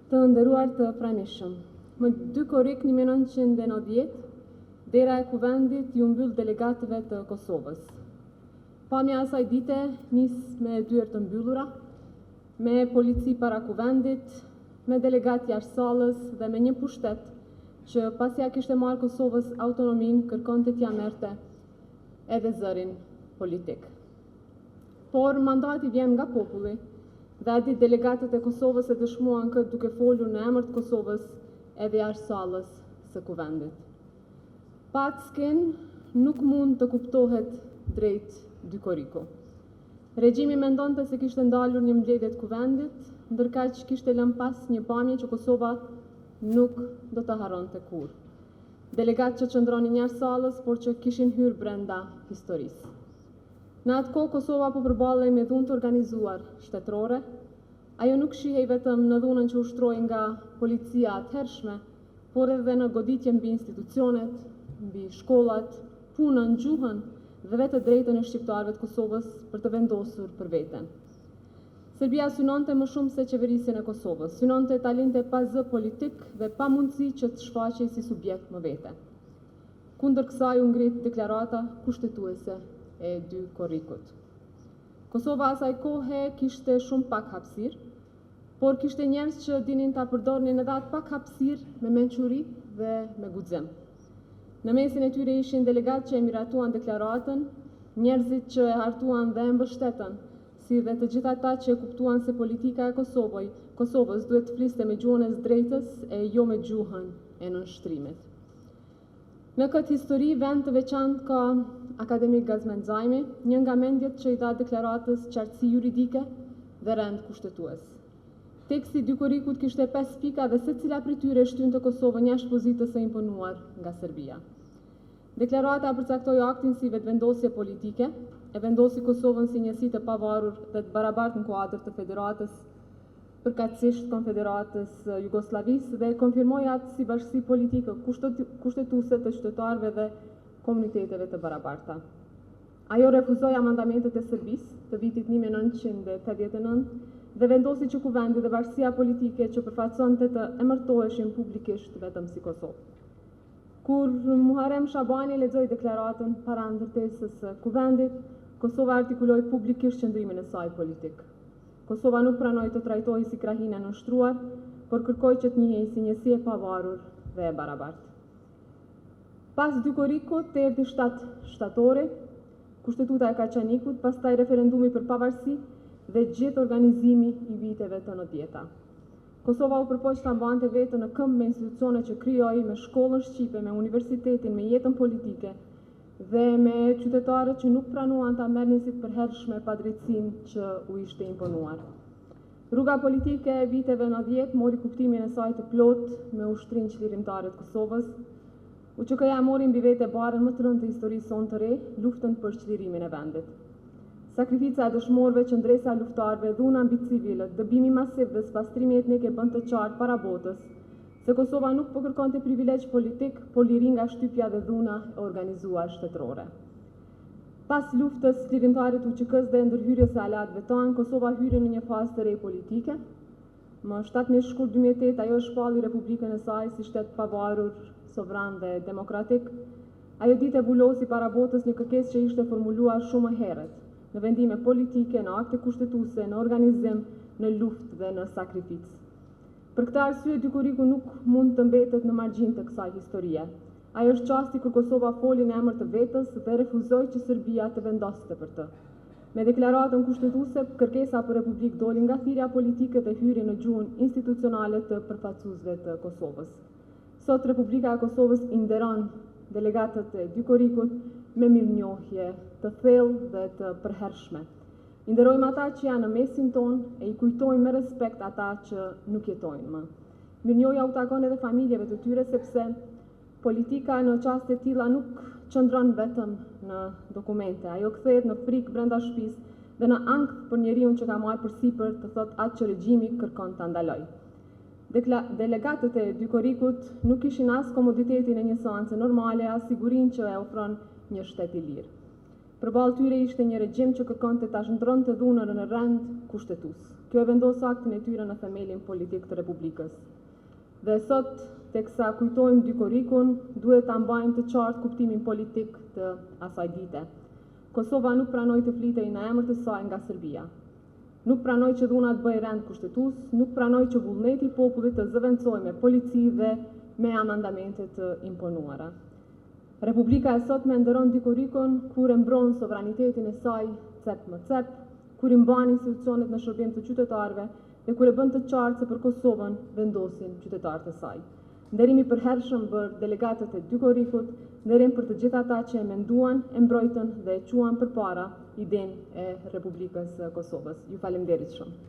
Të nderuar të pranishëm, më 2 korrik 1990, dera e kuvendit ju mbyll delegatëve të Kosovës. Pamja asaj dite nis me dyert të mbyllura, me polici para kuvendit, me delegat jashtë sallës dhe me një pushtet që pasi ja kishte marrë Kosovës autonomin kërkonte t'ja merrte edhe zërin politik. Por mandati vjen nga populli dhe a ditë delegatët e Kosovës e dëshmuan këtë duke folur në emër të Kosovës edhe jashtë sallës së kuvendit. Packen nuk mund të kuptohet drejt dy koriku. Regjimi mendonte se kishte ndalur një mbledhje të kuvendit, ndërkaq kishte lënë pas një pamje që Kosova nuk do të harronte kurrë. Delegatë që qëndronin jashtë sallës, por që kishin hyrë brenda historisë. Në atë kohë Kosova po përballej me dhunë të organizuar shtetërore. Ajo nuk shihej vetëm në dhunën që ushtroi nga policia atëhershme, por edhe në goditje mbi institucionet, mbi shkollat, punën, gjuhën dhe vetë drejtën e shqiptarëve të Kosovës për të vendosur për veten. Serbia synonte më shumë se qeverisjen e Kosovës, synonte ta linte pa zë politik dhe pa mundësi që të shfaqej si subjekt më vete. Kundër kësaj u ngrit deklarata kushtetuese e dy korrikut. Kosova asaj kohe kishte shumë pak hapësirë, por kishte njerëz që dinin ta përdornin edhe atë pak hapësirë me mençuri dhe me guxim. Në mesin e tyre ishin delegatë që e miratuan deklaratën, njerëzit që e hartuan dhe e mbështetën, si dhe të gjithë ata që e kuptuan se politika e Kosovës duhet të fliste me gjuhën e së drejtës e jo me gjuhën e nënshtrimit. Në këtë histori, vend të veçantë ka akademik Gazmend Zajmi, një nga mendjet që i dha deklaratës qartësi juridike dhe rend kushtetues. Teksti dy korrikut kishte 5 pika dhe secila prej tyre shtynte Kosovën jashtë pozitës së imponuar nga Serbia. Deklarata përcaktoi aktin si vetvendosje politike, e vendosi Kosovën si njësi të pavarur dhe të barabartë në kuadër të federatës, përkatësisht Konfederatës Jugosllavisë dhe konfirmoi atë si bashkësi politike kushtetuese të qytetarëve dhe komuniteteve të barabarta. Ajo refuzoi amandamentet e Serbisë të vitit 1989 dhe vendosi që kuvendi dhe bashkësia politike që përfaqësonte të emërtoheshin publikisht vetëm si Kosovë. Kur Muharrem Shabani lexoi deklaratën para ndërtesës së kuvendit, Kosova artikuloi publikisht qëndrimin e saj politik. Kosova nuk pranoi të trajtohej si krahinë e nënshtruar, por kërkoi që të njihej si njësi e pavarur dhe e barabartë. Pas dy korrikut erdhi 7 shtatori, kushtetuta e Kaçanikut, pastaj referendumi për pavarësi dhe gjithë organizimi i viteve të 90-ta. Kosova u përpoq ta mbante veten në këmbë me institucione që krijoi, me shkollën shqipe, me universitetin, me jetën politike dhe me qytetarët që nuk pranuan ta merrnin si të përhershme padrejtësinë që u ishte imponuar. Rruga politike e viteve 90 mori kuptimin e saj të plot me ushtrinë çlirimtare të Kosovës. UÇK-ja mori mbi vete barën më të rëndë të historisë sonë të re, luftën për çlirimin e vendit. Sakrifica e dëshmorëve, qëndresa e luftarëve, dhuna mbi civilët, dëbimi masiv dhe spastrimi etnik e bën të qartë para botës se Kosova nuk po kërkonte privilegj politik, por liri nga shtypja dhe dhuna e organizuar shtetërore. Pas luftës çlirimtare të UÇK-s dhe ndërhyrjes së aleatëve tanë, Kosova hyri në një fazë të re politike. Më 17 shkurt 2008 ajo shpalli Republikën e saj si shtet pavarur, sovran dhe demokratik. Ajo ditë e bulosi para botës një kërkesë që ishte formuluar shumë herët, në vendime politike, në akte kushtetuese, në organizim, në luftë dhe në sakrificë. Për këtë arsye, dy korriku nuk mund të mbetet në margjin të kësaj historie. Ajo është çasti kur Kosova foli në emër të vetës dhe refuzoi që Serbia të vendoste për të. Me deklaratën kushtetuese, kërkesa për republikë doli nga thirrja politike dhe hyri në gjuhën institucionale të përfaqësuesve të Kosovës. Sot Republika e Kosovës i nderon delegatët e dy korrikut me mirënjohje të thellë dhe të përhershme. I nderojmë ata që janë në mesin tonë e i kujtojmë me respekt ata që nuk jetojnë më. Mirënjohja u takon edhe familjeve të tyre sepse politika në çaste të tilla nuk qëndron vetëm në dokumente, ajo kthehet në frikë brenda shtëpisë dhe në ankth për njeriu që ka marrë përsipër të thotë atë që regjimi kërkon ta ndalojë. Delegatët e dy korrikut nuk kishin as komoditetin e një seance normale, as sigurinë që e ofron një shtet i lirë. Përballë tyre ishte një regjim që kërkonte ta zhndronte dhunën në rend kushtetues. Kjo e vendos aktin e tyre në themelin politik të Republikës. Dhe sot, teksa kujtojmë dy korikun, duhet ta mbajmë të qartë kuptimin politik të asaj dite. Kosova nuk pranoi të flitej në emër të saj nga Serbia. Nuk pranoi që dhuna të bëjë rend kushtetues, nuk pranoi që vullneti i popullit të zëvendësoj me polici dhe me amandamente të imponuara. Republika e sotme nderon dy korikun kur e mbron sovranitetin e saj cep më cep, kur i mban institucionet në shërbim të qytetarëve dhe kur e bën të qartë se për Kosovën vendosin qytetarët e saj. Nderimi i përhershëm për delegatët e dy korikut, nderim për të gjithë ata që e menduan, e mbrojtën dhe e quan përpara idenë e Republikës së Kosovës. Ju falenderit shumë.